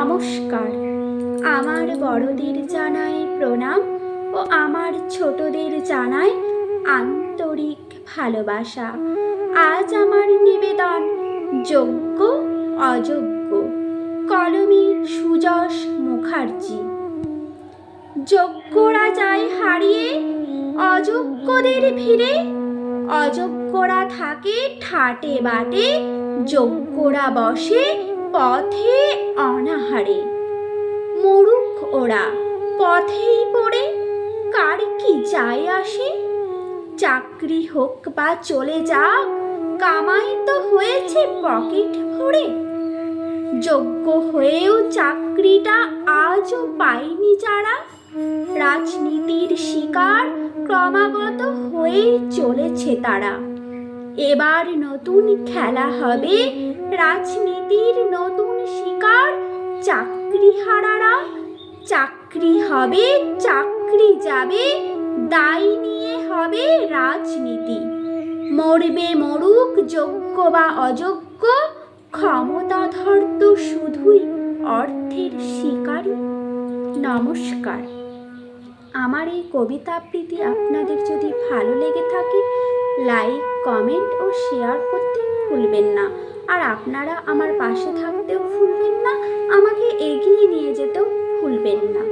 নমস্কার। আমার বড়দের জানাই প্রণাম ও আমার ছোটদের জানাই আন্তরিক ভালোবাসা। আজ আমার নিবেদন যোগ্য অযোগ্য, কলমে সুযশ মুখার্জি। যোগ্যরা যায় হারিয়ে অযোগ্যদের ভিড়ে, অযোগ্যরা থাকে ঠাটে বাটে, যোগ্যরা বসে পথে অনাহারে। মরুক ওরা পথেই পড়ে, কার কি যায় আসে? চাকরি হোক বা চলে যাক, কামাই তো হয়েছে পকেট ভরে। যোগ্য হয়েও চাকরিটা আজও পায়নি যারা, রাজনীতির শিকার ক্রমাগত হয়েই চলেছে তারা। এবার নতুন খেলা হবে, রাজনীতির নতুন শিকার চাকরিহারারা। চাকরি হবে, চাকরি যাবে, দায় নিয়ে হবে রাজনীতি। মরবে মরুক যোগ্য বা অযোগ্য, ক্ষমতাধর তো শুধুই অর্থের শিকারী। নমস্কার। আমার এই কবিতা আবৃত্তি আপনাদের যদি ভালো লেগে থাকে, লাইক, কমেন্ট ও শেয়ার করতে ভুলবেন না। আর আপনারা আমার পাশে থাকতেও ভুলবেন না, আমাকে এগিয়ে নিয়ে যেতেও ভুলবেন না।